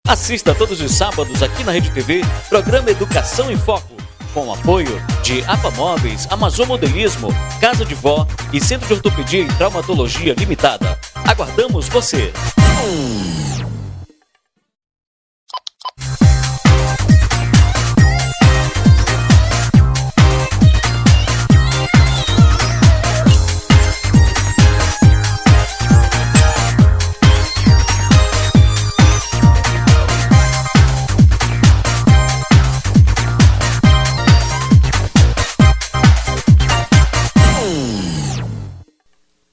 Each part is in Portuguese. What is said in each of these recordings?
Assista todos os sábados aqui na Rede TV, programa Educação em Foco, com o apoio de APA Móveis, Amazon Modelismo, Casa de Vó e Centro de Ortopedia e Traumatologia Limitada. Aguardamos você!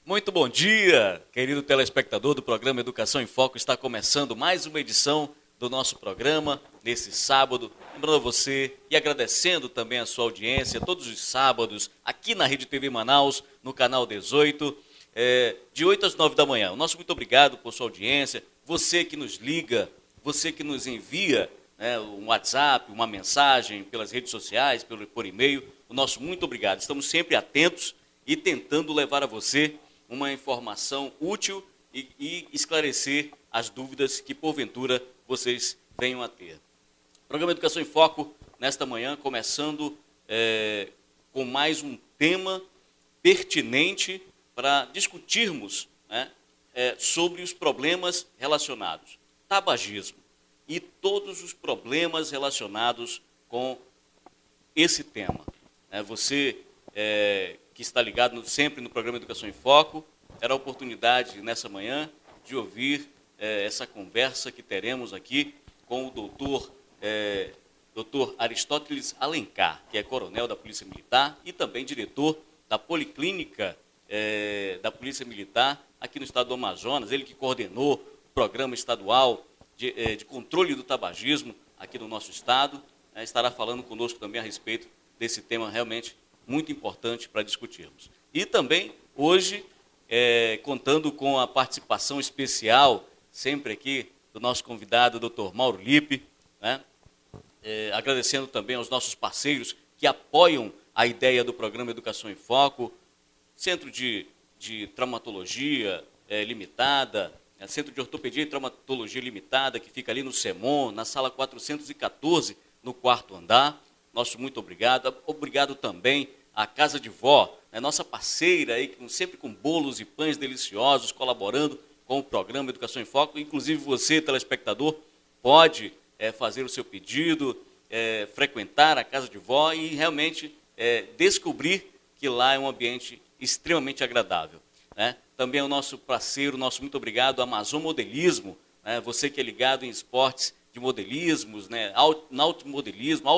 Muito bom dia, querido telespectador do programa Educação em Foco. Está começando mais uma edição do nosso programa, nesse sábado. Lembrando a você e agradecendo também a sua audiência, todos os sábados, aqui na Rede TV Manaus, no canal 18, de 8 às 9 da manhã. O nosso muito obrigado por sua audiência, você que nos liga, você que nos envia um WhatsApp, uma mensagem pelas redes sociais, por e-mail. O nosso muito obrigado. Estamos sempre atentos e tentando levar a você uma informação útil e esclarecer as dúvidas que, porventura, vocês venham a ter. Programa Educação em Foco, nesta manhã, começando com mais um tema pertinente para discutirmos sobre os problemas relacionados. Tabagismo e todos os problemas relacionados com esse tema. Você que está ligado sempre no programa Educação em Foco, terá a oportunidade nessa manhã de ouvir essa conversa que teremos aqui com o doutor Aristóteles Alencar, que é coronel da Polícia Militar e também diretor da Policlínica da Polícia Militar aqui no estado do Amazonas, ele que coordenou o programa estadual de controle do tabagismo aqui no nosso estado, estará falando conosco também a respeito desse tema realmente muito importante para discutirmos. E também, hoje, contando com a participação especial, sempre aqui, do nosso convidado, Dr. Mauro Lippe, agradecendo também aos nossos parceiros que apoiam a ideia do programa Educação em Foco, Centro de Traumatologia Limitada, Centro de Ortopedia e Traumatologia Limitada, que fica ali no SEMON, na sala 414, no 4º andar. Nosso muito obrigado. Obrigado também à Casa de Vó, nossa parceira, aí, sempre com bolos e pães deliciosos, colaborando com o programa Educação em Foco. Inclusive você, telespectador, pode fazer o seu pedido, frequentar a Casa de Vó e realmente descobrir que lá é um ambiente extremamente agradável. Também o nosso parceiro, nosso muito obrigado, Amazon Modelismo, você que é ligado em esportes de modelismos, automodelismo,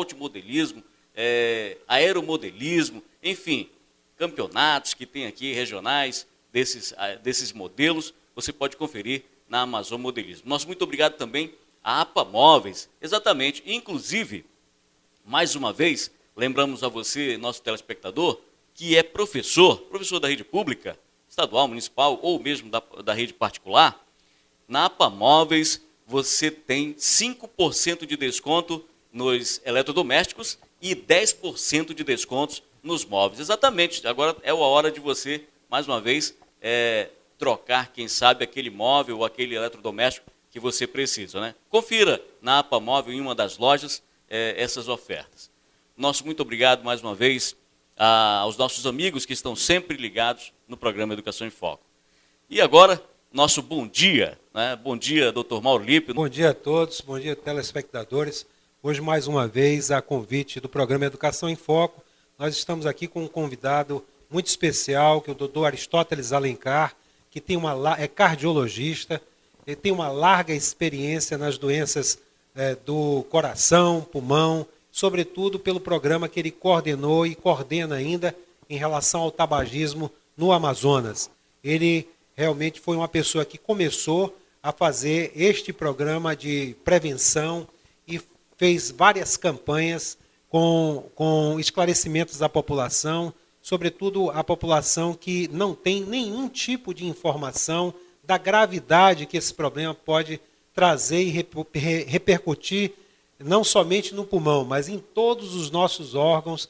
aeromodelismo, enfim, campeonatos que tem aqui regionais desses modelos, você pode conferir na Amazon Modelismo. Nosso muito obrigado também à APA Móveis, exatamente, inclusive, mais uma vez, lembramos a você, nosso telespectador, que é professor da rede pública, estadual, municipal ou mesmo da rede particular. Na APA Móveis você tem 5% de desconto nos eletrodomésticos e 10% de descontos nos móveis. Exatamente, agora é a hora de você, mais uma vez, trocar, quem sabe, aquele móvel ou aquele eletrodoméstico que você precisa. Confira na APA Móvel, em uma das lojas, essas ofertas. Nosso muito obrigado, mais uma vez, aos nossos amigos que estão sempre ligados no programa Educação em Foco. E agora, nosso bom dia. Bom dia, doutor Mauro Lippe. Bom dia a todos, bom dia, telespectadores. Hoje, mais uma vez, a convite do programa Educação em Foco, nós estamos aqui com um convidado muito especial, que é o doutor Aristóteles Alencar, que é cardiologista, ele tem uma larga experiência nas doenças do coração, pulmão, sobretudo pelo programa que ele coordenou e coordena ainda em relação ao tabagismo no Amazonas. Ele realmente foi uma pessoa que começou a fazer este programa de prevenção e fez várias campanhas com esclarecimentos da população, sobretudo a população que não tem nenhum tipo de informação da gravidade que esse problema pode trazer e repercutir não somente no pulmão, mas em todos os nossos órgãos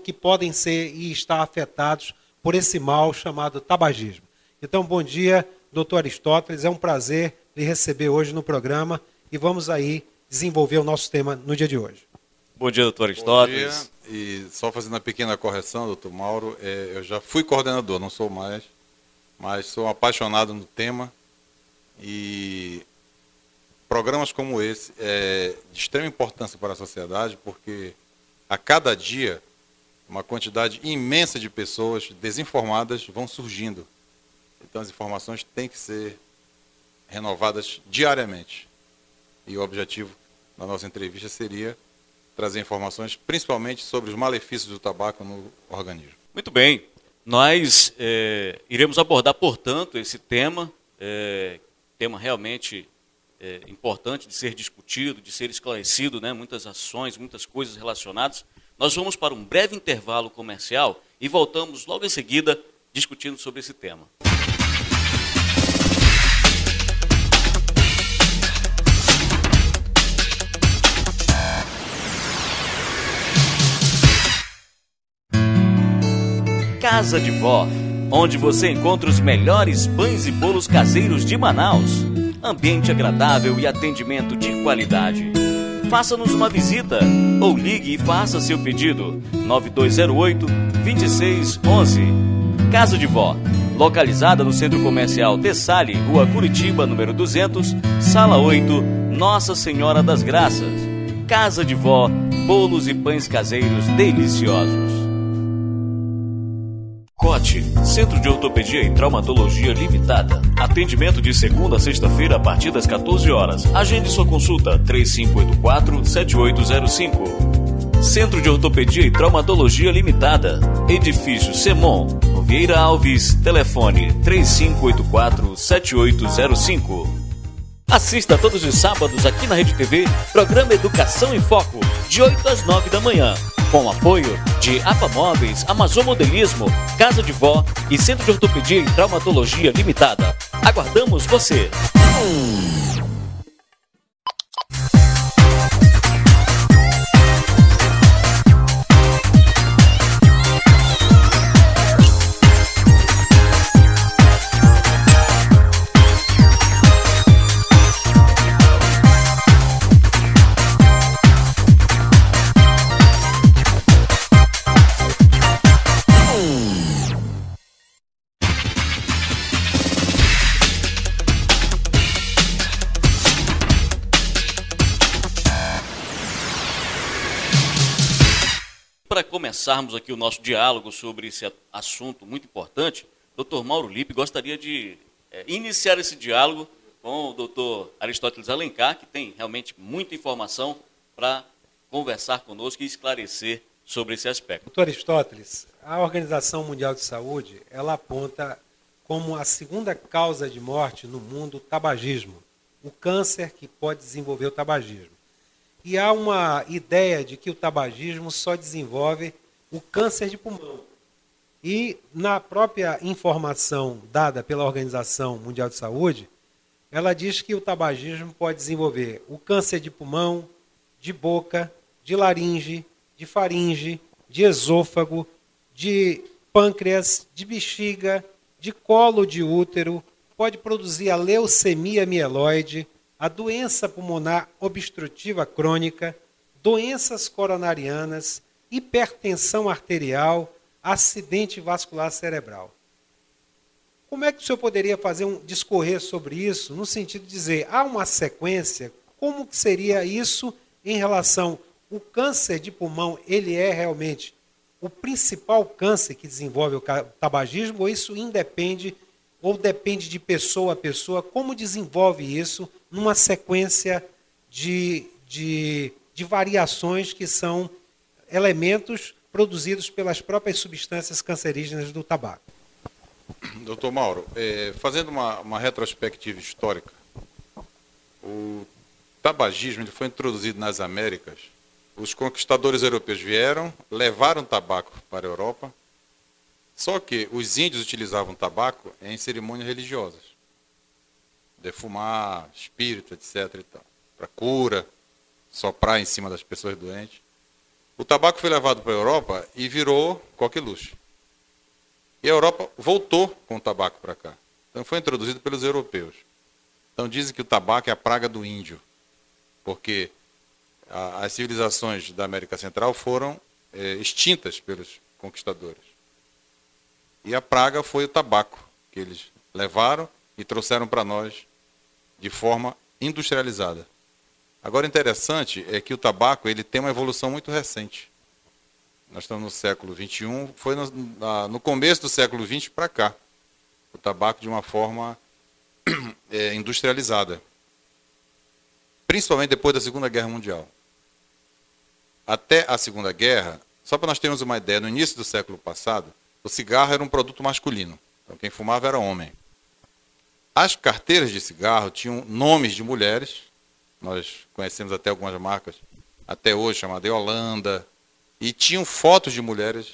que podem ser e estar afetados por esse mal chamado tabagismo. Então, bom dia, doutor Aristóteles, é um prazer lhe receber hoje no programa e vamos aí desenvolver o nosso tema no dia de hoje. Bom dia, doutor Aristóteles. Bom dia. E só fazendo uma pequena correção, doutor Mauro, eu já fui coordenador, não sou mais, mas sou apaixonado no tema e programas como esse é de extrema importância para a sociedade, porque a cada dia uma quantidade imensa de pessoas desinformadas vão surgindo. Então as informações têm que ser renovadas diariamente. E o objetivo da nossa entrevista seria trazer informações principalmente sobre os malefícios do tabaco no organismo. Muito bem. Nós iremos abordar, portanto, esse tema, tema realmente importante de ser discutido, de ser esclarecido, né? Muitas ações, muitas coisas relacionadas. Nós vamos para um breve intervalo comercial e voltamos logo em seguida discutindo sobre esse tema. Casa de Vó, onde você encontra os melhores pães e bolos caseiros de Manaus. Ambiente agradável e atendimento de qualidade. Faça-nos uma visita ou ligue e faça seu pedido. 9208-2611. Casa de Vó, localizada no Centro Comercial Tessali, Rua Curitiba, número 200, Sala 8, Nossa Senhora das Graças. Casa de Vó, bolos e pães caseiros deliciosos. COT, Centro de Ortopedia e Traumatologia Limitada. Atendimento de segunda a sexta-feira a partir das 14 horas. Agende sua consulta 3584-7805. Centro de Ortopedia e Traumatologia Limitada. Edifício Semon, Vieira Alves, telefone 3584-7805. Assista todos os sábados aqui na Rede TV, programa Educação em Foco, de 8 às 9 da manhã. Com o apoio de APA Móveis, Amazon Modelismo, Casa de Vó e Centro de Ortopedia e Traumatologia Limitada. Aguardamos você! Para começarmos aqui o nosso diálogo sobre esse assunto muito importante, Dr. Mauro Lippe gostaria de iniciar esse diálogo com o Dr. Aristóteles Alencar, que tem realmente muita informação para conversar conosco e esclarecer sobre esse aspecto. Dr. Aristóteles, a Organização Mundial de Saúde, ela aponta como a segunda causa de morte no mundo o tabagismo, o câncer que pode desenvolver o tabagismo. E há uma ideia de que o tabagismo só desenvolve o câncer de pulmão. E na própria informação dada pela Organização Mundial de Saúde, ela diz que o tabagismo pode desenvolver o câncer de pulmão, de boca, de laringe, de faringe, de esôfago, de pâncreas, de bexiga, de colo de útero, pode produzir a leucemia mieloide, a doença pulmonar obstrutiva crônica, doenças coronarianas, hipertensão arterial, acidente vascular cerebral. Como é que o senhor poderia discorrer sobre isso, no sentido de dizer, há uma sequência, como que seria isso em relação, o câncer de pulmão, ele é realmente o principal câncer que desenvolve o tabagismo, ou isso independe, ou depende de pessoa a pessoa, como desenvolve isso numa sequência de variações que são elementos produzidos pelas próprias substâncias cancerígenas do tabaco? Doutor Mauro, fazendo uma retrospectiva histórica, o tabagismo ele foi introduzido nas Américas. Os conquistadores europeus vieram, levaram tabaco para a Europa, só que os índios utilizavam tabaco em cerimônias religiosas. Defumar, espírito, etc. Para cura, soprar em cima das pessoas doentes. O tabaco foi levado para a Europa e virou coqueluche. E a Europa voltou com o tabaco para cá. Então foi introduzido pelos europeus. Então dizem que o tabaco é a praga do índio. porque as civilizações da América Central foram extintas pelos conquistadores. E a praga foi o tabaco, que eles levaram e trouxeram para nós de forma industrializada. Agora, interessante é que o tabaco ele tem uma evolução muito recente. Nós estamos no século XXI, foi no começo do século XX para cá. O tabaco de uma forma industrializada. Principalmente depois da Segunda Guerra Mundial. Até a Segunda Guerra, só para nós termos uma ideia, no início do século passado, o cigarro era um produto masculino. Então quem fumava era homem. As carteiras de cigarro tinham nomes de mulheres. Nós conhecemos até algumas marcas, até hoje, chamada Yolanda. E tinham fotos de mulheres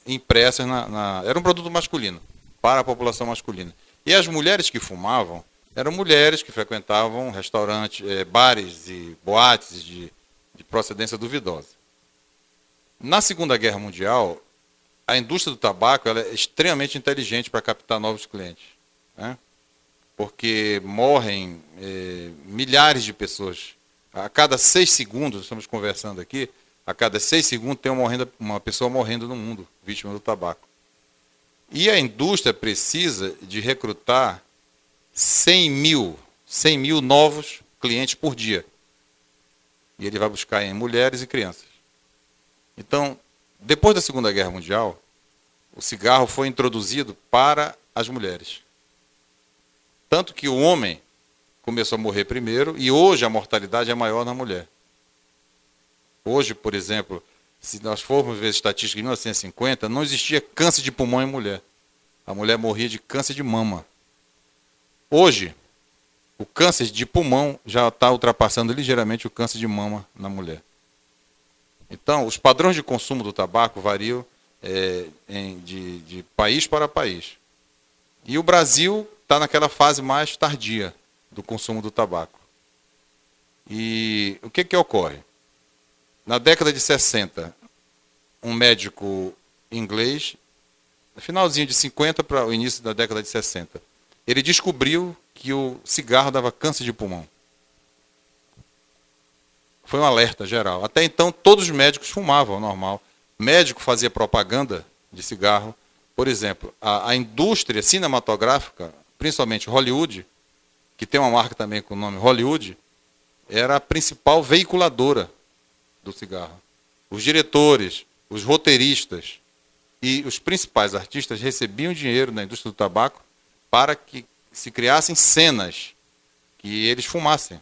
impressas. Era um produto masculino, para a população masculina. E as mulheres que fumavam eram mulheres que frequentavam restaurantes, bares e boates de procedência duvidosa. Na Segunda Guerra Mundial, a indústria do tabaco ela é extremamente inteligente para captar novos clientes, né? Porque morrem milhares de pessoas. A cada 6 segundos, estamos conversando aqui, a cada 6 segundos tem uma pessoa morrendo no mundo, vítima do tabaco. E a indústria precisa de recrutar 100 mil novos clientes por dia. E ele vai buscar em mulheres e crianças. Então, depois da Segunda Guerra Mundial, o cigarro foi introduzido para as mulheres. Tanto que o homem começou a morrer primeiro e hoje a mortalidade é maior na mulher. Hoje, por exemplo, se nós formos ver estatísticas de 1950, não existia câncer de pulmão em mulher. A mulher morria de câncer de mama. Hoje, o câncer de pulmão já está ultrapassando ligeiramente o câncer de mama na mulher. Então, os padrões de consumo do tabaco variam de país para país. E o Brasil está naquela fase mais tardia do consumo do tabaco. E o que ocorre? Na década de 60, um médico inglês, no finalzinho de 50 para o início da década de 60, ele descobriu que o cigarro dava câncer de pulmão. Foi um alerta geral. Até então, todos os médicos fumavam, normal. Médico fazia propaganda de cigarro. Por exemplo, a indústria cinematográfica, principalmente Hollywood, que tem uma marca também com o nome Hollywood, era a principal veiculadora do cigarro. Os diretores, os roteiristas e os principais artistas recebiam dinheiro da indústria do tabaco para que se criassem cenas que eles fumassem.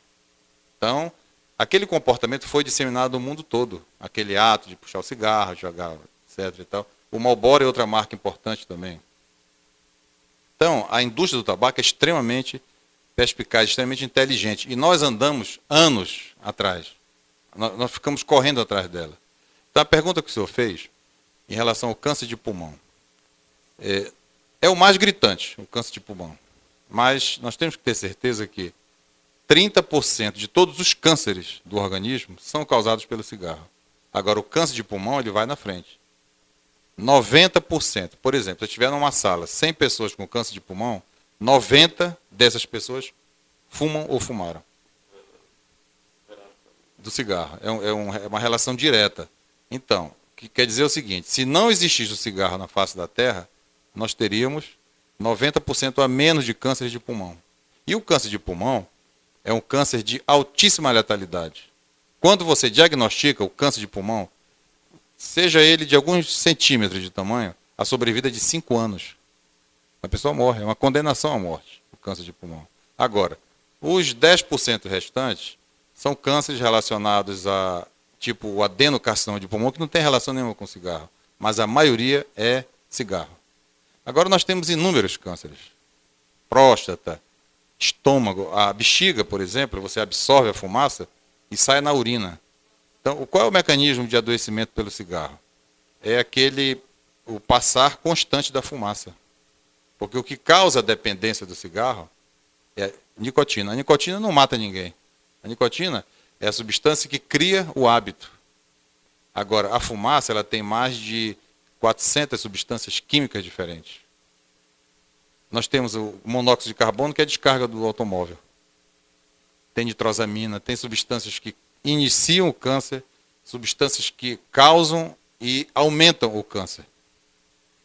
Então, aquele comportamento foi disseminado no mundo todo. Aquele ato de puxar o cigarro, jogar, etc. E tal. O Marlboro é outra marca importante também. Então, a indústria do tabaco é extremamente perspicaz, extremamente inteligente. E nós andamos anos atrás. Nós ficamos correndo atrás dela. Então, a pergunta que o senhor fez, em relação ao câncer de pulmão, é o mais gritante, o câncer de pulmão. Mas nós temos que ter certeza que 30% de todos os cânceres do organismo são causados pelo cigarro. Agora, o câncer de pulmão ele vai na frente. 90%. Por exemplo, se eu estiver numa sala 100 pessoas com câncer de pulmão, 90 dessas pessoas fumam ou fumaram. Do cigarro. É uma relação direta. Então, o que quer dizer o seguinte, se não existisse o cigarro na face da Terra, nós teríamos 90% a menos de cânceres de pulmão. E o câncer de pulmão é um câncer de altíssima letalidade. Quando você diagnostica o câncer de pulmão, seja ele de alguns centímetros de tamanho, a sobrevida é de 5 anos. A pessoa morre, é uma condenação à morte, o câncer de pulmão. Agora, os 10% restantes são cânceres relacionados a, tipo, o adenocarcinoma de pulmão, que não tem relação nenhuma com cigarro, mas a maioria é cigarro. Agora nós temos inúmeros cânceres. Próstata, estômago, a bexiga, por exemplo, você absorve a fumaça e sai na urina. Então, qual é o mecanismo de adoecimento pelo cigarro? É o passar constante da fumaça. Porque o que causa a dependência do cigarro é a nicotina. A nicotina não mata ninguém. A nicotina é a substância que cria o hábito. Agora, a fumaça ela tem mais de 400 substâncias químicas diferentes. Nós temos o monóxido de carbono, que é a descarga do automóvel. Tem nitrosamina, tem substâncias que iniciam o câncer, substâncias que causam e aumentam o câncer.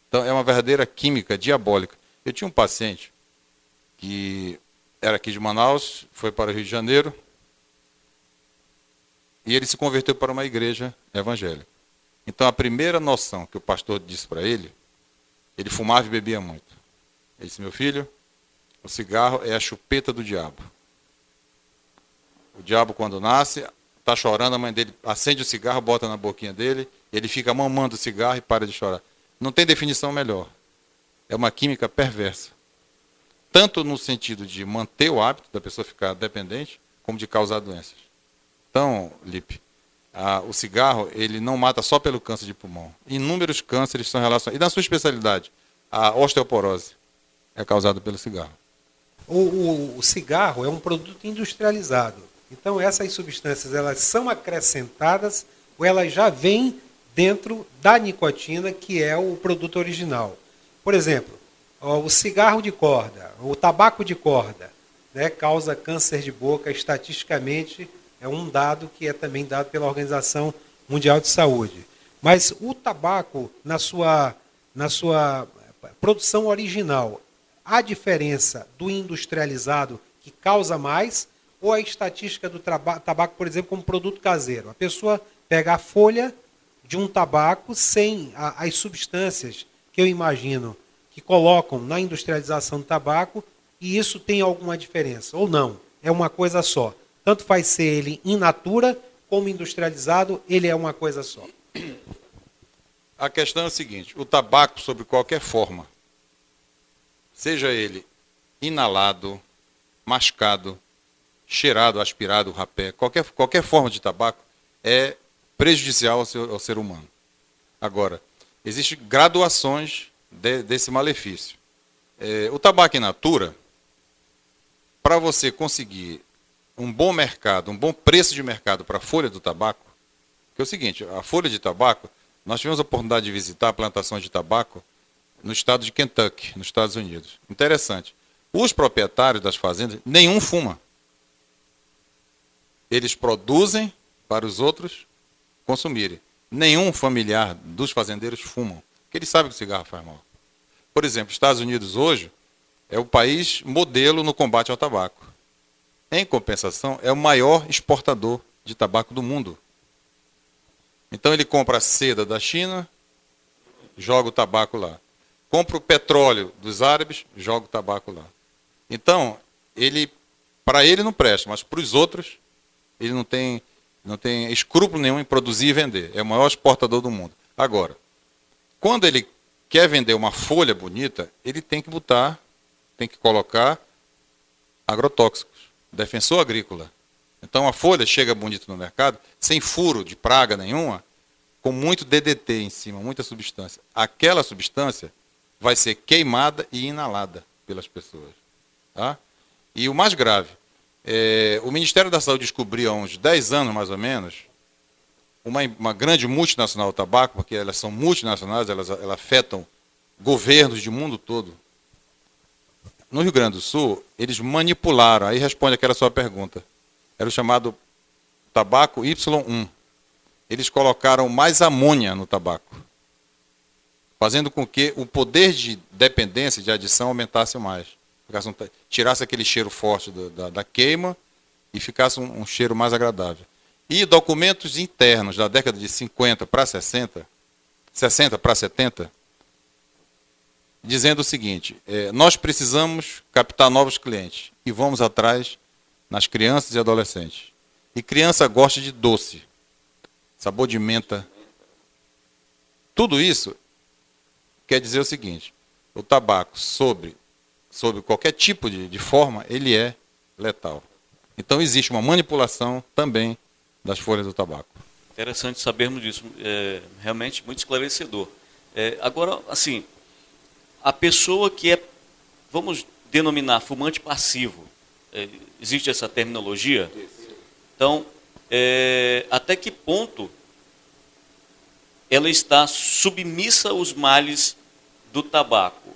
Então, é uma verdadeira química diabólica. Eu tinha um paciente que era aqui de Manaus, foi para o Rio de Janeiro, e ele se converteu para uma igreja evangélica. Então, a primeira noção que o pastor disse para ele fumava e bebia muito. Ele disse: meu filho, o cigarro é a chupeta do diabo. O diabo, quando nasce, está chorando, a mãe dele acende o cigarro, bota na boquinha dele, ele fica mamando o cigarro e para de chorar. Não tem definição melhor. É uma química perversa. Tanto no sentido de manter o hábito da pessoa ficar dependente, como de causar doenças. Então, Lipe, o cigarro, ele não mata só pelo câncer de pulmão. Inúmeros cânceres são relacionados. E na sua especialidade, a osteoporose é causada pelo cigarro. O cigarro é um produto industrializado. Então, essas substâncias, elas são acrescentadas ou elas já vêm dentro da nicotina, que é o produto original. Por exemplo, o cigarro de corda, o tabaco de corda, né, causa câncer de boca. Estatisticamente, é um dado que é também dado pela Organização Mundial de Saúde. Mas o tabaco, na sua produção original, há diferença do industrializado, que causa mais, ou a estatística do tabaco, por exemplo, como produto caseiro? A pessoa pega a folha de um tabaco sem as substâncias que eu imagino que colocam na industrialização do tabaco, e isso tem alguma diferença? Ou não? É uma coisa só. Tanto faz ser ele in natura como industrializado, ele é uma coisa só. A questão é o seguinte: o tabaco, sob qualquer forma, seja ele inalado, mascado, cheirado, aspirado, rapé, qualquer forma de tabaco é prejudicial ao ser humano. Agora, existem graduações desse malefício. O tabaco in natura, para você conseguir um bom mercado, um bom preço de mercado para a folha do tabaco, que é o seguinte: a folha de tabaco, nós tivemos a oportunidade de visitar a plantação de tabaco no estado de Kentucky, nos Estados Unidos. Interessante. Os proprietários das fazendas, nenhum fuma. Eles produzem para os outros consumirem. Nenhum familiar dos fazendeiros fumam, porque eles sabem que o cigarro faz mal. Por exemplo, os Estados Unidos hoje é o país modelo no combate ao tabaco. Em compensação, é o maior exportador de tabaco do mundo. Então ele compra a seda da China, joga o tabaco lá. Compra o petróleo dos árabes, joga o tabaco lá. Então, para ele não presta, mas para os outros, ele não tem escrúpulo nenhum em produzir e vender. É o maior exportador do mundo. Agora, quando ele quer vender uma folha bonita, ele tem que colocar agrotóxicos, defensor agrícola. Então a folha chega bonita no mercado, sem furo de praga nenhuma, com muito DDT em cima, muita substância. Aquela substância vai ser queimada e inalada pelas pessoas. Tá? E o mais grave, o Ministério da Saúde descobriu há uns 10 anos, mais ou menos, uma grande multinacional do tabaco, porque elas são multinacionais, elas afetam governos do mundo todo. No Rio Grande do Sul, eles manipularam, aí responde aquela sua pergunta, era o chamado tabaco Y1. Eles colocaram mais amônia no tabaco, fazendo com que o poder de dependência, de adição, aumentasse mais. Tirasse aquele cheiro forte da queima e ficasse um cheiro mais agradável. E documentos internos da década de 50 para 60 para 70, dizendo o seguinte: nós precisamos captar novos clientes e vamos atrás nas crianças e adolescentes. E criança gosta de doce, sabor de menta. Tudo isso quer dizer o seguinte: o tabaco, sob qualquer tipo de forma, ele é letal. Então existe uma manipulação também das folhas do tabaco. Interessante sabermos disso, realmente muito esclarecedor. Agora, assim, a pessoa que é, vamos denominar, fumante passivo, existe essa terminologia? Então, até que ponto ela está submissa aos males do tabaco?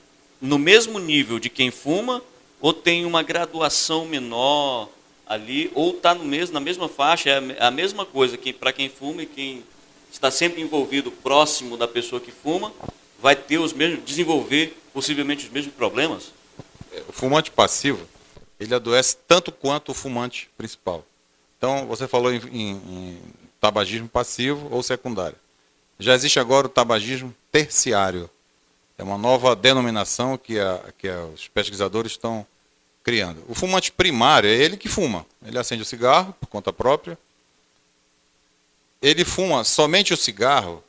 no mesmo nível de quem fuma, ou tem uma graduação menor ali, ou está na mesma faixa, é a mesma coisa que para quem fuma e quem está sempre envolvido próximo da pessoa que fuma, vai ter desenvolver possivelmente os mesmos problemas? O fumante passivo, ele adoece tanto quanto o fumante principal. Então, você falou em tabagismo passivo ou secundário. Já existe agora o tabagismo terciário. É uma nova denominação que os pesquisadores estão criando. O fumante primário é ele que fuma. Ele acende o cigarro por conta própria. Ele fuma somente o cigarro,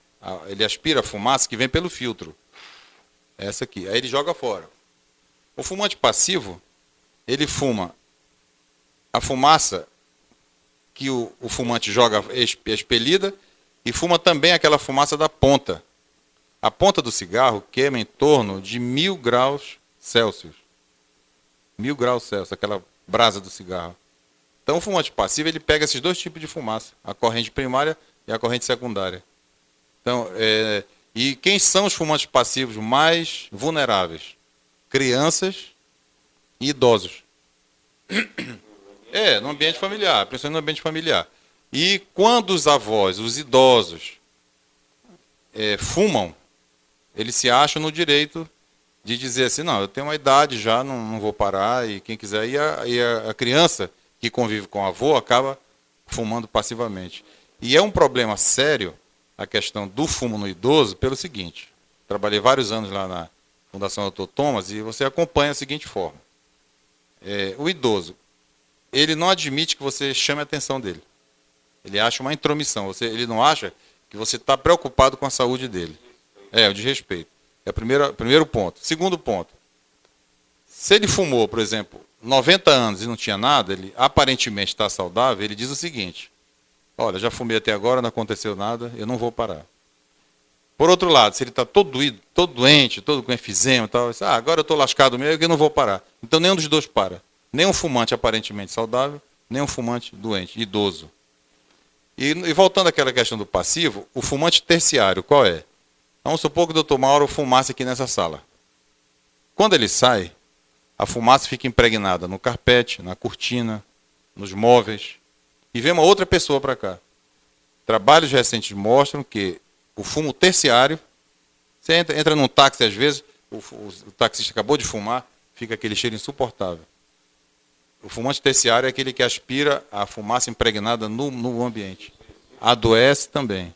ele aspira a fumaça que vem pelo filtro. Essa aqui. Aí ele joga fora. O fumante passivo, ele fuma a fumaça que o fumante joga expelida e fuma também aquela fumaça da ponta. A ponta do cigarro queima em torno de 1000 graus Celsius. 1000 graus Celsius, aquela brasa do cigarro. Então o fumante passivo, ele pega esses dois tipos de fumaça, a corrente primária e a corrente secundária. Então, e quem são os fumantes passivos mais vulneráveis? Crianças e idosos. No ambiente familiar, principalmente no ambiente familiar. E quando os avós, os idosos, fumam, eles se acham no direito de dizer assim, não, eu tenho uma idade já, não vou parar, e quem quiser. E a criança que convive com o avô acaba fumando passivamente. E é um problema sério a questão do fumo no idoso pelo seguinte, trabalhei vários anos lá na Fundação Dr. Thomas e você acompanha da seguinte forma. O idoso, ele não admite que você chame a atenção dele. Ele acha uma intromissão, ele não acha que você está preocupado com a saúde dele. O desrespeito. É o primeiro ponto. Segundo ponto, se ele fumou, por exemplo, 90 anos e não tinha nada, ele aparentemente está saudável, ele diz o seguinte, olha, já fumei até agora, não aconteceu nada, eu não vou parar. Por outro lado, se ele está todo doído, todo doente, todo com efizema e tal, agora eu estou lascado mesmo, eu não vou parar. Então nenhum dos dois para. Nem um fumante aparentemente saudável, nem um fumante doente, idoso. E voltando àquela questão do passivo, o fumante terciário, qual é? Vamos supor que o Dr. Mauro fumasse aqui nessa sala. Quando ele sai, a fumaça fica impregnada no carpete, na cortina, nos móveis, e vem uma outra pessoa para cá. Trabalhos recentes mostram que o fumo terciário, você entra num táxi às vezes, o taxista acabou de fumar, fica aquele cheiro insuportável. O fumante terciário é aquele que aspira a fumaça impregnada no ambiente. Adoece também.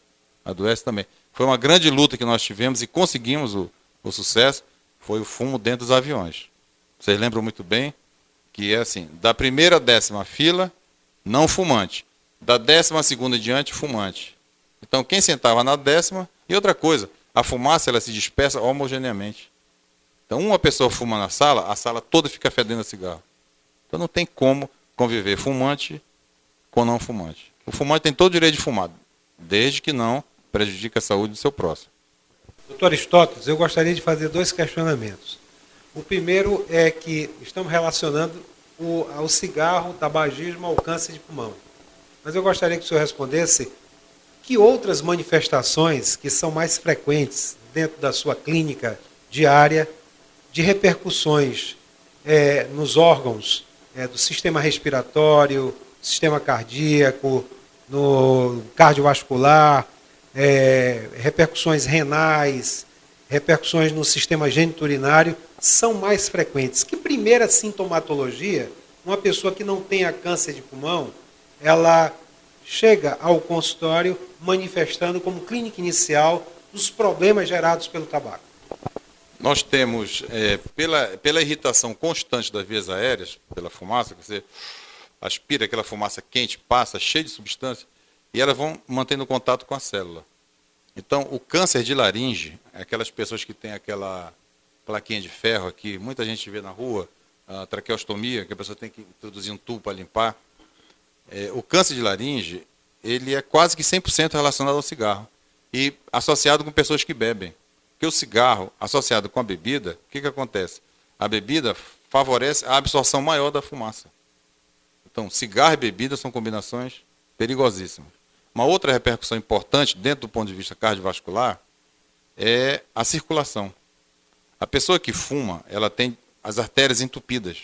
Foi uma grande luta que nós tivemos e conseguimos o sucesso, foi o fumo dentro dos aviões. Vocês lembram muito bem que é assim, da primeira à 10ª fila, não fumante. Da 12ª em diante, fumante. Então, quem sentava na 10ª... E outra coisa, a fumaça ela se dispersa homogeneamente. Então, uma pessoa fuma na sala, a sala toda fica fedendo a cigarro. Então, não tem como conviver fumante com não fumante. O fumante tem todo o direito de fumar, desde que não prejudique a saúde do seu próximo. Doutor Aristóteles, eu gostaria de fazer 2 questionamentos. O primeiro é que estamos relacionando o cigarro, o tabagismo ao câncer de pulmão. Mas eu gostaria que o senhor respondesse que outras manifestações que são mais frequentes dentro da sua clínica diária de repercussões nos órgãos do sistema respiratório, sistema cardíaco, no cardiovascular, repercussões renais, repercussões no sistema geniturinário são mais frequentes. Que primeira sintomatologia, uma pessoa que não tenha câncer de pulmão, ela chega ao consultório manifestando como clínica inicial os problemas gerados pelo tabaco? Nós temos, pela irritação constante das vias aéreas, pela fumaça, que você aspira aquela fumaça quente, passa, cheia de substância, e elas vão mantendo contato com a célula. Então, o câncer de laringe, aquelas pessoas que têm aquela plaquinha de ferro aqui, muita gente vê na rua, a traqueostomia, que a pessoa tem que introduzir um tubo para limpar. O câncer de laringe, ele é quase que 100% relacionado ao cigarro e associado com pessoas que bebem. Porque o cigarro, associado com a bebida, o que acontece? A bebida favorece a absorção maior da fumaça. Então, cigarro e bebida são combinações perigosíssimas. Uma outra repercussão importante, dentro do ponto de vista cardiovascular, é a circulação. A pessoa que fuma, ela tem as artérias entupidas.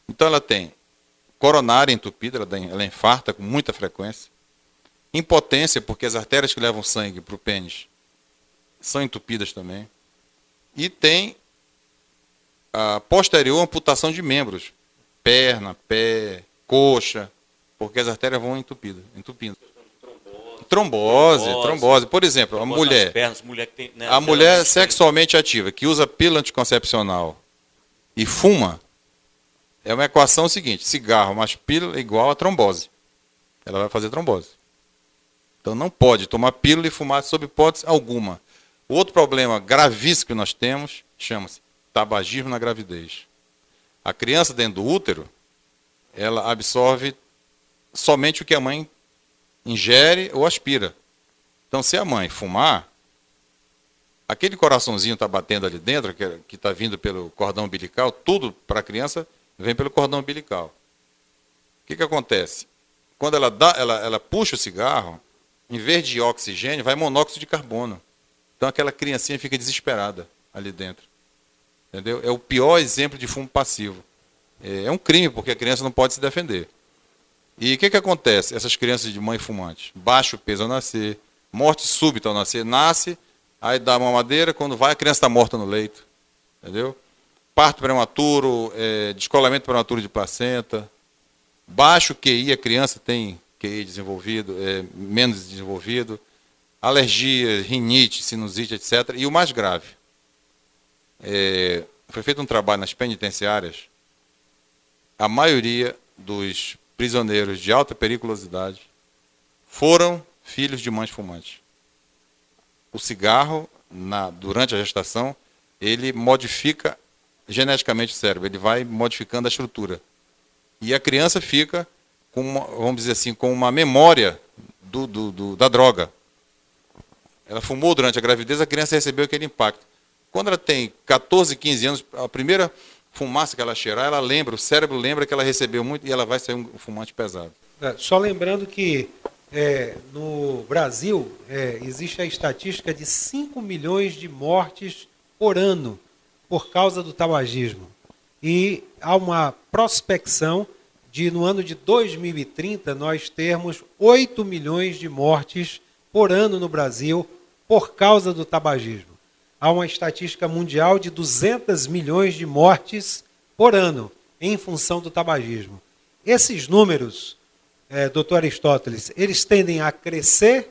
Então ela tem coronária entupida, ela infarta com muita frequência. Impotência, porque as artérias que levam sangue para o pênis são entupidas também. E tem a posterior amputação de membros. Perna, pé, coxa, porque as artérias vão entupindo. Trombose. Por exemplo, a mulher, mulher que tem, né, a mulher sexualmente ativa, que usa pílula anticoncepcional e fuma, é uma equação seguinte: cigarro mais pílula é igual a trombose. Ela vai fazer trombose. Então não pode tomar pílula e fumar sob hipótese alguma. O outro problema gravíssimo que nós temos chama-se tabagismo na gravidez. A criança dentro do útero, ela absorve somente o que a mãe ingere ou aspira. Então, se a mãe fumar, aquele coraçãozinho está batendo ali dentro, que está vindo pelo cordão umbilical, tudo para a criança vem pelo cordão umbilical. O que acontece? Quando ela puxa o cigarro, em vez de oxigênio, vai monóxido de carbono. Então, aquela criancinha fica desesperada ali dentro. Entendeu? É o pior exemplo de fumo passivo. É um crime, porque a criança não pode se defender. E o que acontece? Essas crianças de mãe fumante, baixo peso ao nascer, morte súbita ao nascer, nasce, aí dá mamadeira, quando vai a criança está morta no leito. Entendeu? Parto prematuro, descolamento prematuro de placenta, baixo QI, a criança tem QI desenvolvido, menos desenvolvido, alergia, rinite, sinusite, etc. E o mais grave, foi feito um trabalho nas penitenciárias, a maioria dos prisioneiros de alta periculosidade foram filhos de mães fumantes. O cigarro, durante a gestação, ele modifica geneticamente o cérebro, ele vai modificando a estrutura. E a criança fica, vamos dizer assim, com uma memória da droga. Ela fumou durante a gravidez, a criança recebeu aquele impacto. Quando ela tem 14, 15 anos, a primeira fumaça que ela cheirar, ela lembra, o cérebro lembra que ela recebeu muito e ela vai ser um fumante pesado. Só lembrando que no Brasil existe a estatística de 5 milhões de mortes por ano por causa do tabagismo. E há uma prospecção de, no ano de 2030, nós termos 8 milhões de mortes por ano no Brasil por causa do tabagismo. Há uma estatística mundial de 200 milhões de mortes por ano em função do tabagismo. Esses números, doutor Aristóteles, eles tendem a crescer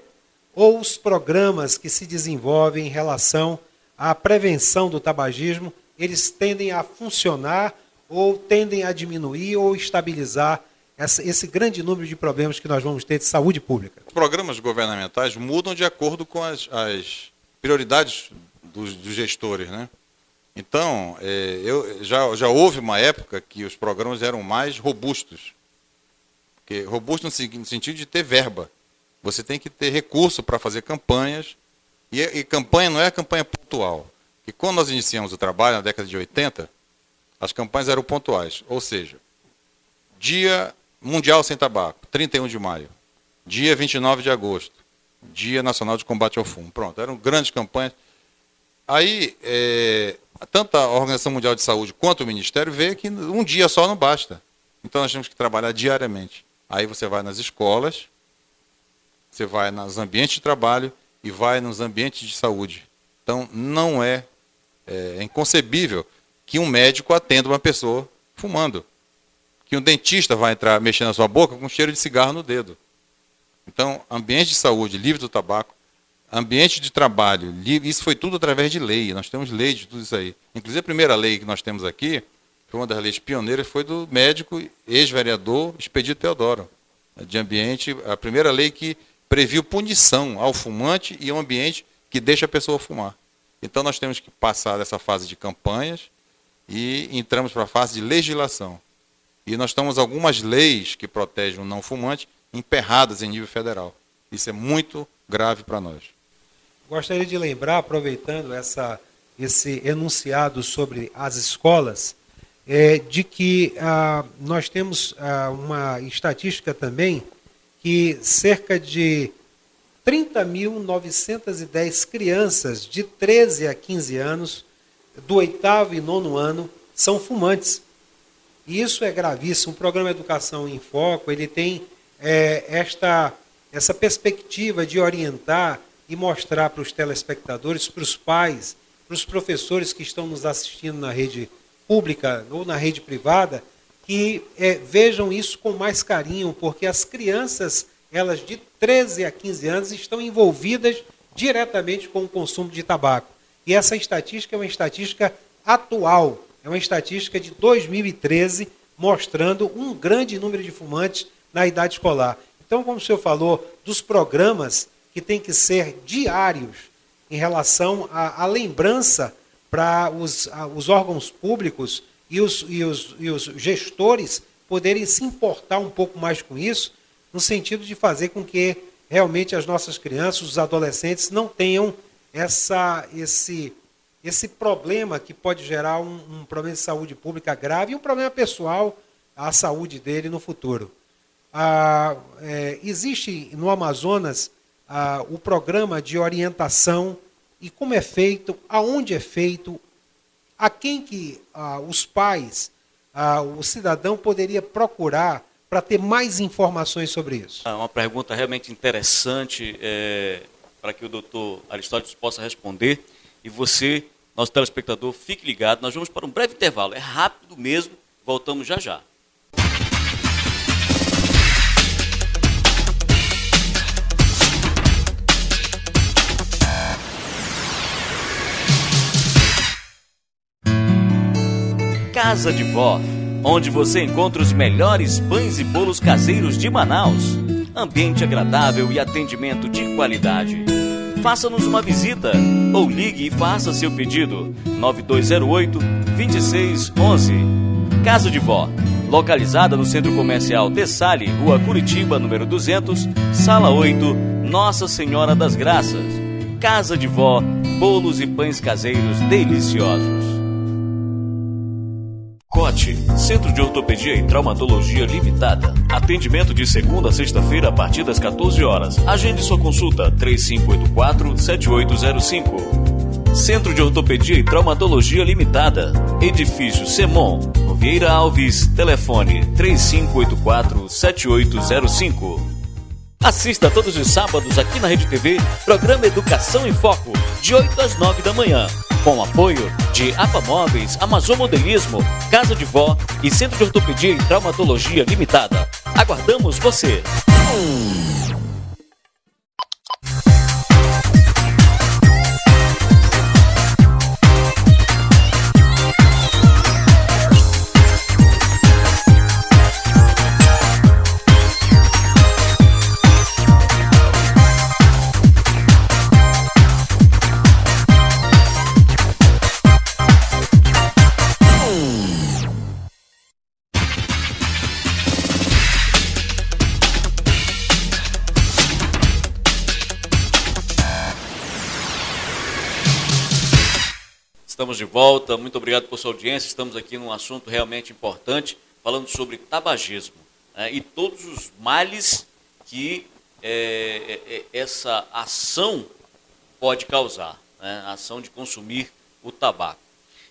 ou os programas que se desenvolvem em relação à prevenção do tabagismo, eles tendem a funcionar ou tendem a diminuir ou estabilizar esse grande número de problemas que nós vamos ter de saúde pública? Os programas governamentais mudam de acordo com as prioridades dos gestores, né? Então, já houve uma época que os programas eram mais robustos. Porque robusto no sentido de ter verba. Você tem que ter recurso para fazer campanhas. E campanha não é campanha pontual. E quando nós iniciamos o trabalho, na década de 80, as campanhas eram pontuais. Ou seja, Dia Mundial Sem Tabaco, 31 de maio. Dia 29 de agosto. Dia Nacional de Combate ao Fumo. Pronto, eram grandes campanhas. Aí, tanto a Organização Mundial de Saúde quanto o Ministério vê que um dia só não basta. Então, nós temos que trabalhar diariamente. Aí você vai nas escolas, você vai nos ambientes de trabalho e vai nos ambientes de saúde. Então, não é inconcebível que um médico atenda uma pessoa fumando. Que um dentista vai entrar mexendo na sua boca com cheiro de cigarro no dedo. Então, ambiente de saúde livre do tabaco, ambiente de trabalho, isso foi tudo através de lei. Nós temos lei de tudo isso aí. Inclusive, a primeira lei que nós temos aqui, foi uma das leis pioneiras, foi do médico ex-vereador Expedito Teodoro, de ambiente, a primeira lei que previu punição ao fumante e ao ambiente que deixa a pessoa fumar. Então, nós temos que passar dessa fase de campanhas e entramos para a fase de legislação. E nós temos algumas leis que protegem o não fumante emperradas em nível federal. Isso é muito grave para nós. Gostaria de lembrar, aproveitando esse enunciado sobre as escolas, de que nós temos uma estatística também que cerca de 30.910 crianças de 13 a 15 anos do 8º e 9º ano são fumantes. E isso é gravíssimo. O programa Educação em Foco, ele tem essa perspectiva de orientar e mostrar para os telespectadores, para os pais, para os professores que estão nos assistindo na rede pública ou na rede privada, que vejam isso com mais carinho, porque as crianças, elas de 13 a 15 anos, estão envolvidas diretamente com o consumo de tabaco. E essa estatística é uma estatística atual, é uma estatística de 2013, mostrando um grande número de fumantes na idade escolar. Então, como o senhor falou, dos programas que têm que ser diários em relação à lembrança para os órgãos públicos e os gestores poderem se importar um pouco mais com isso, no sentido de fazer com que realmente as nossas crianças, os adolescentes, não tenham esse problema que pode gerar um problema de saúde pública grave e um problema pessoal à saúde dele no futuro. Existe no Amazonas o programa de orientação e como é feito, aonde é feito, a quem que os pais, o cidadão poderia procurar para ter mais informações sobre isso? Uma pergunta realmente interessante para que o doutor Aristóteles possa responder. E você, nosso telespectador, fique ligado. Nós vamos para um breve intervalo. É rápido mesmo. Voltamos já já. Casa de Vó, onde você encontra os melhores pães e bolos caseiros de Manaus. Ambiente agradável e atendimento de qualidade. Faça-nos uma visita ou ligue e faça seu pedido. 9208-2611. Casa de Vó, localizada no Centro Comercial Tessali, Rua Curitiba, número 200, Sala 8, Nossa Senhora das Graças. Casa de Vó, bolos e pães caseiros deliciosos. COT, Centro de Ortopedia e Traumatologia Limitada. Atendimento de segunda a sexta-feira a partir das 14 horas. Agende sua consulta 3584-7805. Centro de Ortopedia e Traumatologia Limitada. Edifício Semon, Vieira Alves, telefone 3584-7805. Assista todos os sábados aqui na Rede TV, programa Educação em Foco, de 8 às 9 da manhã. Com apoio de APA Móveis, Amazon Modelismo, Casa de Vó e Centro de Ortopedia e Traumatologia Limitada. Aguardamos você! Estamos de volta, muito obrigado por sua audiência. Estamos aqui num assunto realmente importante, falando sobre tabagismo, e todos os males que essa ação pode causar, a ação de consumir o tabaco.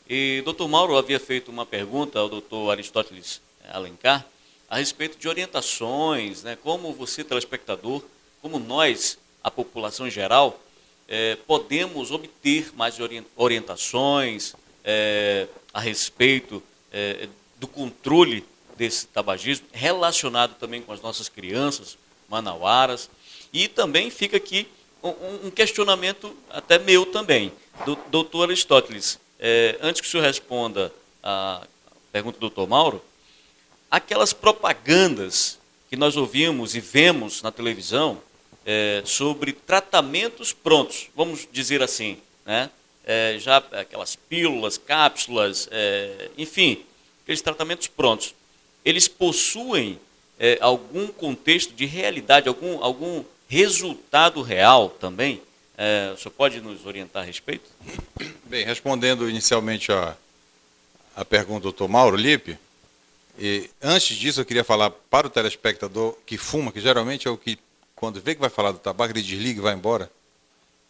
E o doutor Mauro havia feito uma pergunta ao doutor Aristóteles Alencar a respeito de orientações, como você, telespectador, como nós, a população em geral, podemos obter mais orientações a respeito do controle desse tabagismo, relacionado também com as nossas crianças manauaras. E também fica aqui um questionamento até meu também, do doutor Aristóteles. Antes que o senhor responda a pergunta do doutor Mauro, aquelas propagandas que nós ouvimos e vemos na televisão, sobre tratamentos prontos, vamos dizer assim, já aquelas pílulas, cápsulas, enfim, aqueles tratamentos prontos, eles possuem algum contexto de realidade, algum resultado real também? O senhor pode nos orientar a respeito? Bem, respondendo inicialmente a pergunta do Dr. Mauro Lippe, e antes disso eu queria falar para o telespectador que fuma, que geralmente é o que, quando vê que vai falar do tabaco, ele desliga e vai embora.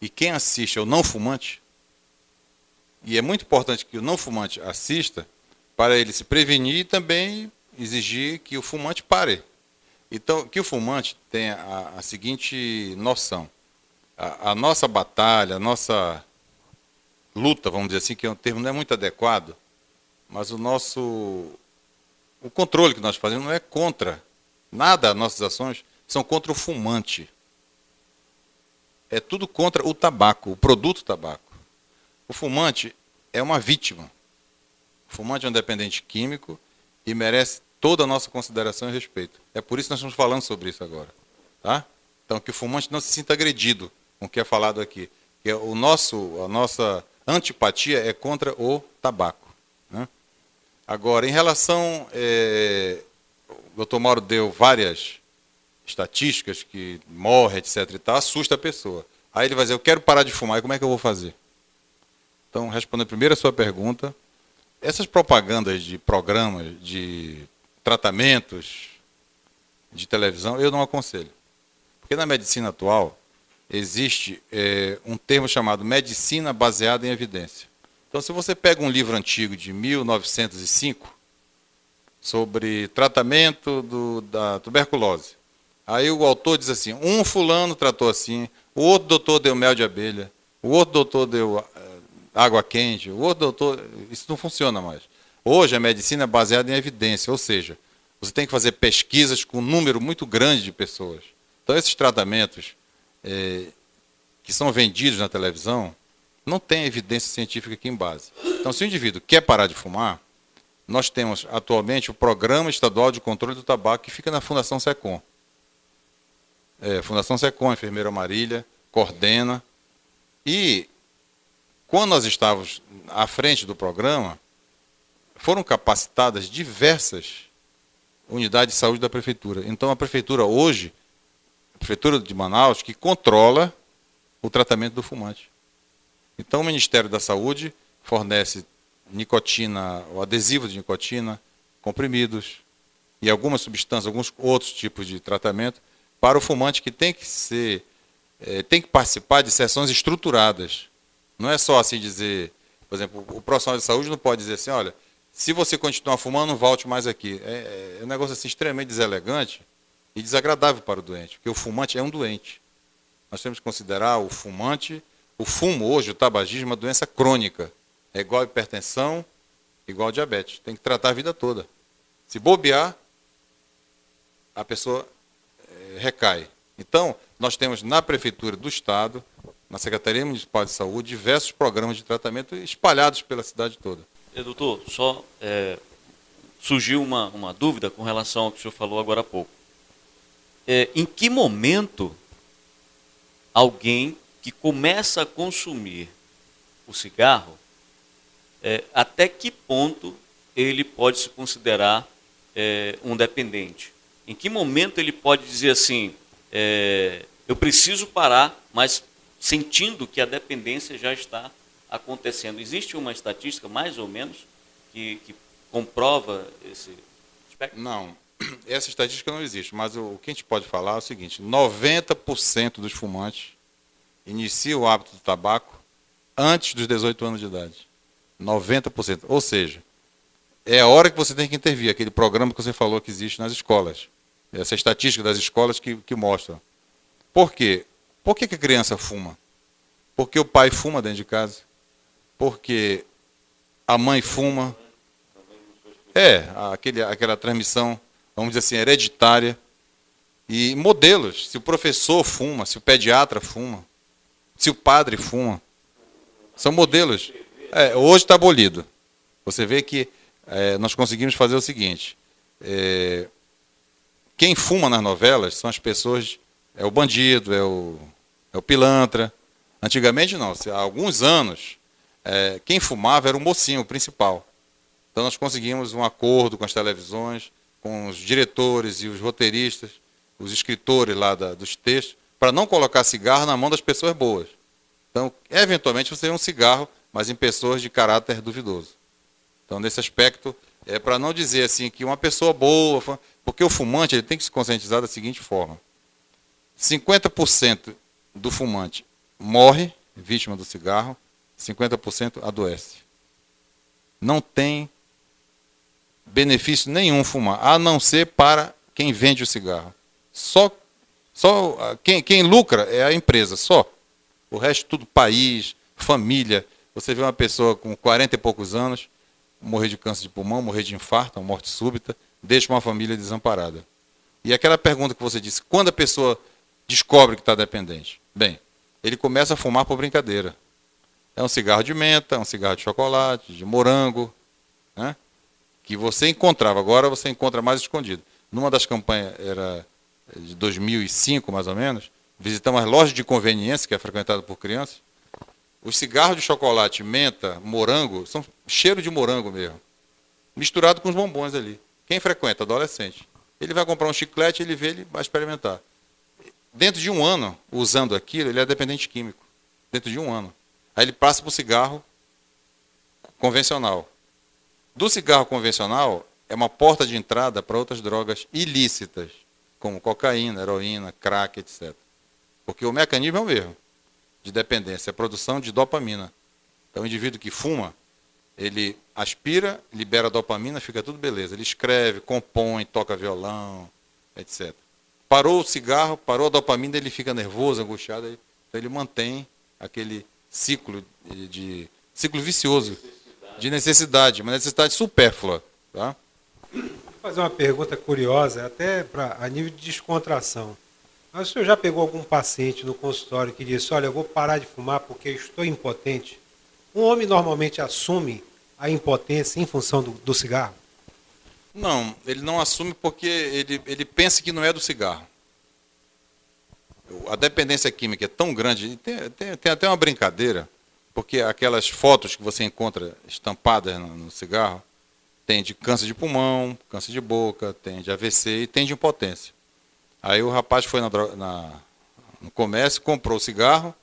E quem assiste é o não fumante. E é muito importante que o não fumante assista para ele se prevenir e também exigir que o fumante pare. Então, que o fumante tenha a seguinte noção. A nossa batalha, a nossa luta, vamos dizer assim, que é um termo não é muito adequado, mas o controle que nós fazemos não é contra nada, as nossas ações são contra o fumante. É tudo contra o tabaco, o produto tabaco. O fumante é uma vítima. O fumante é um dependente químico e merece toda a nossa consideração e respeito. É por isso que nós estamos falando sobre isso agora. Tá? Então, que o fumante não se sinta agredido com o que é falado aqui. Que a nossa antipatia é contra o tabaco. Né? Agora, em relação... o Dr. Mauro deu várias estatísticas que morre, etc. e tal, assusta a pessoa. Aí ele vai dizer, eu quero parar de fumar, e como é que eu vou fazer? Então, respondendo primeiro a sua pergunta, essas propagandas de programas, de tratamentos de televisão, eu não aconselho. Porque na medicina atual existe um termo chamado medicina baseada em evidência. Então, se você pega um livro antigo de 1905 sobre tratamento da tuberculose, aí o autor diz assim, um fulano tratou assim, o outro doutor deu mel de abelha, o outro doutor deu água quente, o outro doutor... Isso não funciona mais. Hoje a medicina é baseada em evidência, ou seja, você tem que fazer pesquisas com um número muito grande de pessoas. Então esses tratamentos que são vendidos na televisão não têm evidência científica aqui em base. Então se o indivíduo quer parar de fumar, nós temos atualmente o Programa Estadual de Controle do Tabaco, que fica na Fundação SECOM. Fundação SECOM, a enfermeira Marília, coordena. E, quando nós estávamos à frente do programa, foram capacitadas diversas unidades de saúde da Prefeitura. Então, a Prefeitura hoje, a Prefeitura de Manaus, que controla o tratamento do fumante. Então, o Ministério da Saúde fornece nicotina, o adesivo de nicotina, comprimidos e algumas substâncias, alguns outros tipos de tratamento para o fumante que tem que participar de sessões estruturadas. Não é só assim dizer, por exemplo, o profissional de saúde não pode dizer assim, olha, se você continuar fumando, não volte mais aqui. É um negócio assim extremamente deselegante e desagradável para o doente, porque o fumante é um doente. Nós temos que considerar o fumo hoje, o tabagismo, uma doença crônica. É igual a hipertensão, igual a diabetes. Tem que tratar a vida toda. Se bobear, a pessoa recai. Então, nós temos na Prefeitura do Estado, na Secretaria Municipal de Saúde, diversos programas de tratamento espalhados pela cidade toda. Doutor, só surgiu uma dúvida com relação ao que o senhor falou agora há pouco. Em que momento alguém que começa a consumir o cigarro, até que ponto ele pode se considerar um dependente? Em que momento ele pode dizer assim, eu preciso parar, mas sentindo que a dependência já está acontecendo? Existe uma estatística, mais ou menos, que comprova esse aspecto? Não, essa estatística não existe, mas o que a gente pode falar é o seguinte, 90% dos fumantes iniciam o hábito do tabaco antes dos 18 anos de idade. 90%. Ou seja, é a hora que você tem que intervir, aquele programa que você falou que existe nas escolas. Essa estatística das escolas que mostra. Por quê? Por que a criança fuma? Porque o pai fuma dentro de casa. Porque a mãe fuma. Aquela transmissão, vamos dizer assim, hereditária. E modelos, se o professor fuma, se o pediatra fuma, se o padre fuma. São modelos. Hoje está abolido. Você vê que nós conseguimos fazer o seguinte. Quem fuma nas novelas são as pessoas, é o bandido, é o pilantra. Antigamente não, há alguns anos, quem fumava era o mocinho, o principal. Então nós conseguimos um acordo com as televisões, com os diretores e os roteiristas, os escritores lá dos textos, para não colocar cigarro na mão das pessoas boas. Então, eventualmente, você tem um cigarro, mas em pessoas de caráter duvidoso. Então, nesse aspecto, é para não dizer assim que uma pessoa boa, porque o fumante ele tem que se conscientizar da seguinte forma: 50% do fumante morre vítima do cigarro, 50% adoece. Não tem benefício nenhum fumar, a não ser para quem vende o cigarro. Só quem lucra é a empresa, só. O resto tudo país, família. Você vê uma pessoa com 40 e poucos anos morrer de câncer de pulmão, morrer de infarto, uma morte súbita, deixa uma família desamparada. E aquela pergunta que você disse, quando a pessoa descobre que está dependente? Bem, ele começa a fumar por brincadeira. É um cigarro de menta, um cigarro de chocolate, de morango, né? Que você encontrava, agora você encontra mais escondido. Numa das campanhas, era de 2005 mais ou menos, visitamos as lojas de conveniência, que é frequentada por crianças. Os cigarros de chocolate, menta, morango, são cheiro de morango mesmo, misturado com os bombons ali. Quem frequenta? Adolescente. Ele vai comprar um chiclete, ele vê, ele vai experimentar. Dentro de um ano, usando aquilo, ele é dependente químico. Dentro de um ano. Aí ele passa para o cigarro convencional. Do cigarro convencional, é uma porta de entrada para outras drogas ilícitas, como cocaína, heroína, crack, etc. Porque o mecanismo é o mesmo, de dependência, a produção de dopamina. Então, o indivíduo que fuma, ele aspira, libera dopamina, fica tudo beleza. Ele escreve, compõe, toca violão, etc. Parou o cigarro, parou a dopamina, ele fica nervoso, angustiado, então ele mantém aquele ciclo vicioso de necessidade, uma necessidade supérflua. Tá? Vou fazer uma pergunta curiosa, até a nível de descontração. Mas o senhor já pegou algum paciente no consultório que disse, olha, eu vou parar de fumar porque eu estou impotente? Um homem normalmente assume a impotência em função do cigarro? Não, ele não assume porque ele pensa que não é do cigarro. A dependência química é tão grande, tem até uma brincadeira, porque aquelas fotos que você encontra estampadas no cigarro, tem de câncer de pulmão, câncer de boca, tem de AVC e tem de impotência. Aí o rapaz foi no comércio, comprou o cigarro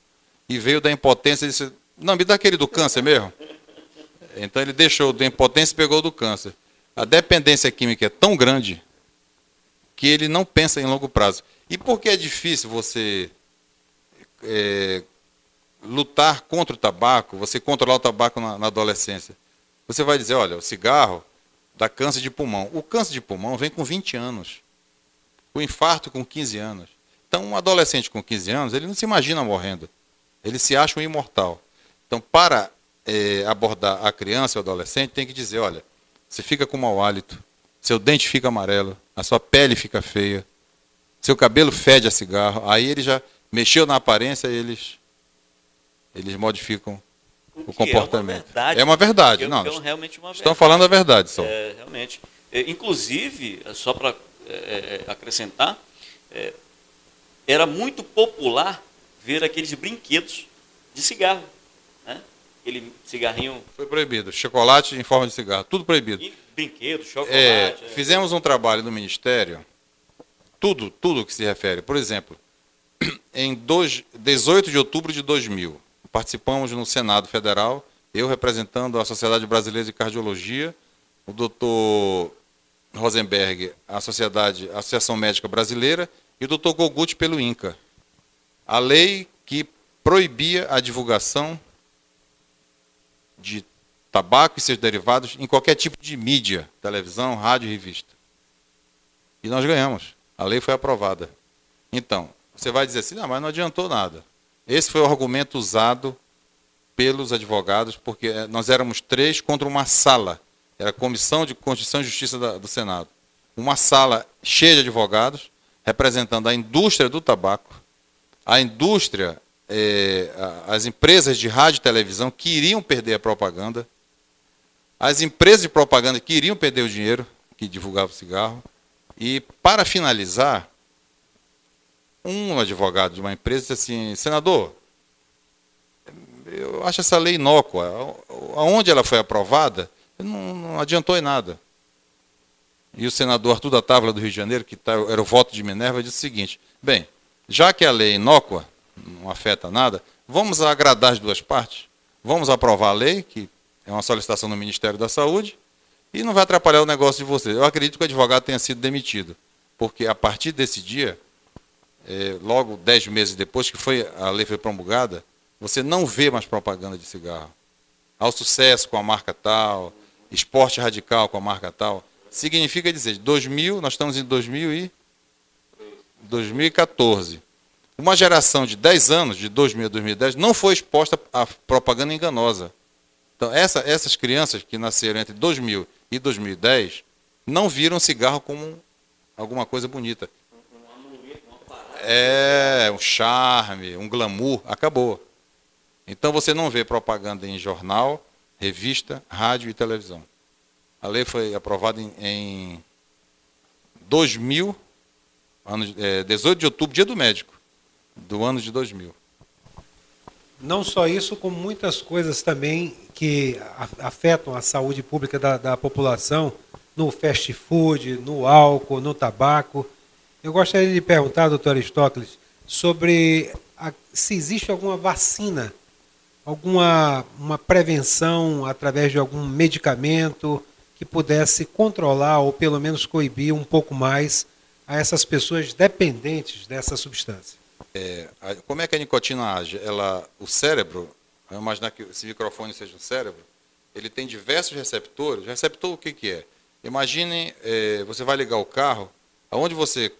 e veio da impotência e disse, não, me dá aquele do câncer mesmo. Então ele deixou da impotência e pegou o do câncer. A dependência química é tão grande que ele não pensa em longo prazo. E por que é difícil você lutar contra o tabaco, você controlar o tabaco na adolescência? Você vai dizer, olha, o cigarro dá câncer de pulmão. O câncer de pulmão vem com 20 anos. O infarto com 15 anos. Então, um adolescente com 15 anos, ele não se imagina morrendo. Ele se acha um imortal. Então, para abordar a criança ou adolescente, tem que dizer, olha, você fica com mau hálito, seu dente fica amarelo, a sua pele fica feia, seu cabelo fede a cigarro, aí ele já mexeu na aparência e eles modificam o comportamento. É uma verdade. Não, realmente uma verdade. Estão falando a verdade só. Realmente. Inclusive, só para acrescentar, era muito popular ver aqueles brinquedos de cigarro. Né? Aquele cigarrinho... Foi proibido. Chocolate em forma de cigarro. Tudo proibido. E brinquedo, chocolate. Fizemos um trabalho no Ministério, tudo que se refere. Por exemplo, em 18 de outubro de 2000, participamos no Senado Federal, eu representando a Sociedade Brasileira de Cardiologia, o doutor Rosenberg, a Associação Médica Brasileira, e o doutor Kogut pelo INCA. A lei que proibia a divulgação de tabaco e seus derivados em qualquer tipo de mídia, televisão, rádio e revista. E nós ganhamos. A lei foi aprovada. Então, você vai dizer assim, não, mas não adiantou nada. Esse foi o argumento usado pelos advogados, porque nós éramos 3 contra uma sala. Era a Comissão de Constituição e Justiça do Senado. Uma sala cheia de advogados, representando a indústria do tabaco, a indústria, as empresas de rádio e televisão que iriam perder a propaganda, as empresas de propaganda que iriam perder o dinheiro que divulgava o cigarro. E, para finalizar, um advogado de uma empresa disse assim, senador, eu acho essa lei inócua. Aonde ela foi aprovada, não adiantou em nada. E o senador Arthur da Távora do Rio de Janeiro, que era o voto de Minerva, disse o seguinte, bem, já que a lei é inócua, não afeta nada, vamos agradar as duas partes. Vamos aprovar a lei, que é uma solicitação do Ministério da Saúde, e não vai atrapalhar o negócio de vocês. Eu acredito que o advogado tenha sido demitido, porque a partir desse dia, logo 10 meses depois que a lei foi promulgada, você não vê mais propaganda de cigarro. Ao sucesso com a marca tal, esporte radical com a marca tal, significa dizer, de 2000, nós estamos em 2014. Uma geração de 10 anos, de 2000 a 2010, não foi exposta a propaganda enganosa. Então, essas crianças que nasceram entre 2000 e 2010 não viram cigarro como alguma coisa bonita. Um charme, um glamour, acabou. Então você não vê propaganda em jornal, revista, rádio e televisão. A lei foi aprovada em 2000, 18 de outubro, dia do médico, do ano de 2000. Não só isso, como muitas coisas também que afetam a saúde pública da população, no fast food, no álcool, no tabaco. Eu gostaria de perguntar, doutor Aristóteles, sobre se existe alguma vacina, uma prevenção através de algum medicamento que pudesse controlar ou pelo menos coibir um pouco mais a essas pessoas dependentes dessa substância. Como é que a nicotina age? O cérebro, vamos imaginar que esse microfone seja um cérebro, ele tem diversos receptores. Receptor o que é? Imagine, você vai ligar o carro, aonde você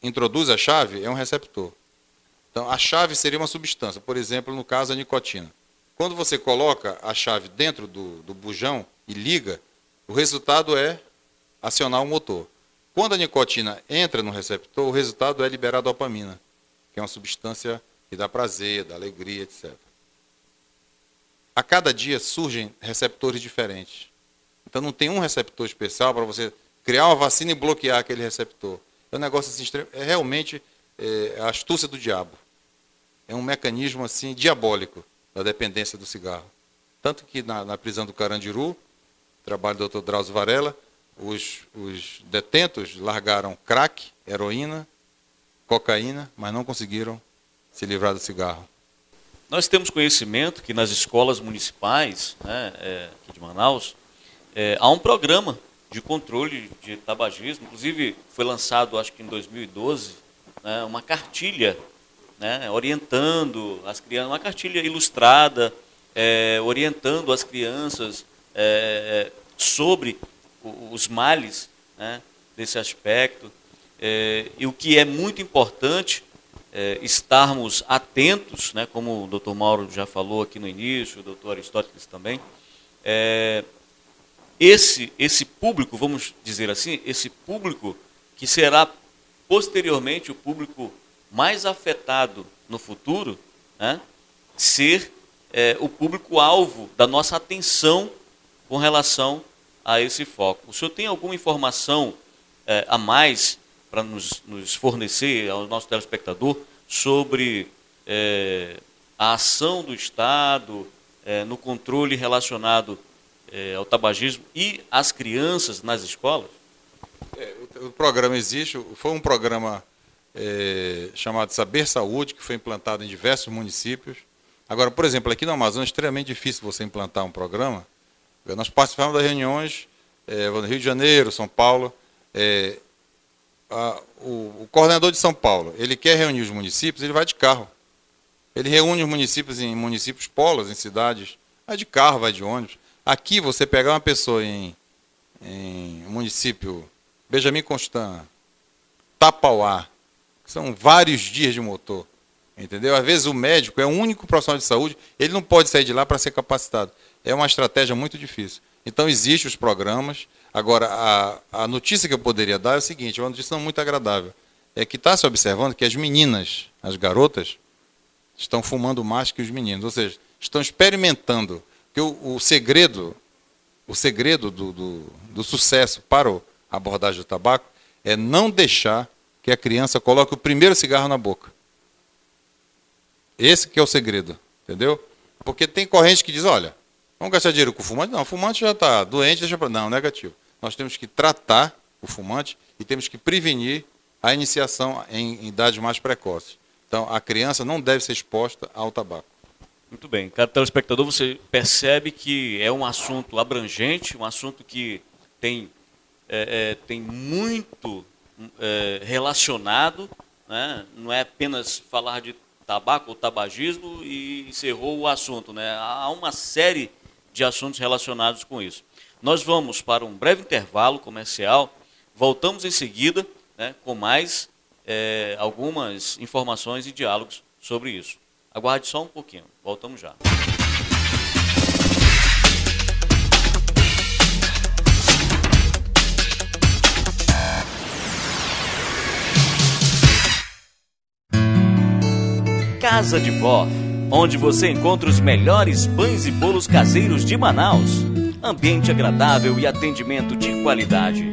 introduz a chave é um receptor. Então, a chave seria uma substância, por exemplo, no caso, a nicotina. Quando você coloca a chave dentro do bujão e liga, o resultado é acionar o motor. Quando a nicotina entra no receptor, o resultado é liberar dopamina, que é uma substância que dá prazer, dá alegria, etc. A cada dia surgem receptores diferentes. Então, não tem um receptor especial para você criar uma vacina e bloquear aquele receptor. É um negócio assim, é realmente a astúcia do diabo. É um mecanismo assim diabólico da dependência do cigarro. Tanto que na prisão do Carandiru, trabalho do Dr. Drauzio Varela, os detentos largaram crack, heroína, cocaína, mas não conseguiram se livrar do cigarro. Nós temos conhecimento que nas escolas municipais, aqui de Manaus, há um programa de controle de tabagismo. Inclusive foi lançado, acho que em 2012, uma cartilha, orientando as crianças, uma cartilha ilustrada, orientando as crianças sobre os males, desse aspecto. E o que é muito importante estarmos atentos, como o doutor Mauro já falou aqui no início, o doutor Aristóteles também, esse público, vamos dizer assim, esse público que será posteriormente o público mais afetado no futuro, ser o público-alvo da nossa atenção com relação a esse foco. O senhor tem alguma informação a mais para nos fornecer ao nosso telespectador sobre a ação do Estado no controle relacionado ao tabagismo e às crianças nas escolas? O programa existe, foi um programa chamado Saber Saúde, que foi implantado em diversos municípios. Agora, por exemplo, aqui no Amazonas é extremamente difícil você implantar um programa. Nós participamos das reuniões no Rio de Janeiro, São Paulo. O coordenador de São Paulo, ele quer reunir os municípios, ele vai de carro. Ele reúne os municípios em municípios polos, em cidades, vai de carro, vai de ônibus. Aqui, você pegar uma pessoa em município Benjamin Constant, Tapauá, que são vários dias de motor, entendeu? Às vezes o médico é o único profissional de saúde, ele não pode sair de lá para ser capacitado. É uma estratégia muito difícil. Então, existem os programas. Agora, a notícia que eu poderia dar é o seguinte, é uma notícia não muito agradável, é que está se observando que as meninas, as garotas, estão fumando mais que os meninos, ou seja, estão experimentando. Porque o segredo do sucesso para a abordagem do tabaco é não deixar que a criança coloque o primeiro cigarro na boca. Esse que é o segredo, entendeu? Porque tem corrente que diz, olha, vamos gastar dinheiro com o fumante? Não, o fumante já está doente, deixa para... Não, negativo. Nós temos que tratar o fumante e temos que prevenir a iniciação em idades mais precoces. Então, a criança não deve ser exposta ao tabaco. Muito bem. Cada telespectador, você percebe que é um assunto abrangente, um assunto que tem muito relacionado, não é apenas falar de tabaco ou tabagismo e encerrou o assunto, né? Há uma série de assuntos relacionados com isso. Nós vamos para um breve intervalo comercial, voltamos em seguida, né, com mais algumas informações e diálogos sobre isso. Aguarde só um pouquinho, voltamos já. Casa de Vó, onde você encontra os melhores pães e bolos caseiros de Manaus. Ambiente agradável e atendimento de qualidade.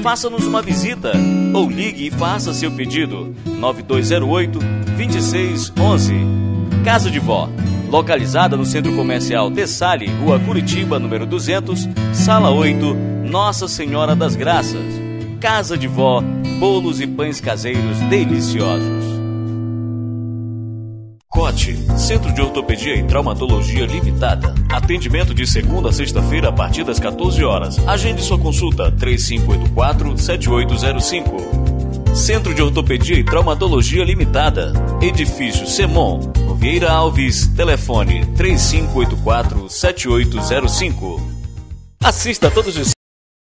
Faça-nos uma visita ou ligue e faça seu pedido. 9208-2611. Casa de Vó, localizada no Centro Comercial Tessali, Rua Curitiba, número 200, Sala 8, Nossa Senhora das Graças. Casa de Vó, bolos e pães caseiros deliciosos. COT, Centro de Ortopedia e Traumatologia Limitada. Atendimento de segunda a sexta-feira a partir das 14 horas. Agende sua consulta 3584-7805. Centro de Ortopedia e Traumatologia Limitada. Edifício Semon, Vieira Alves, telefone 3584-7805. Assista todos os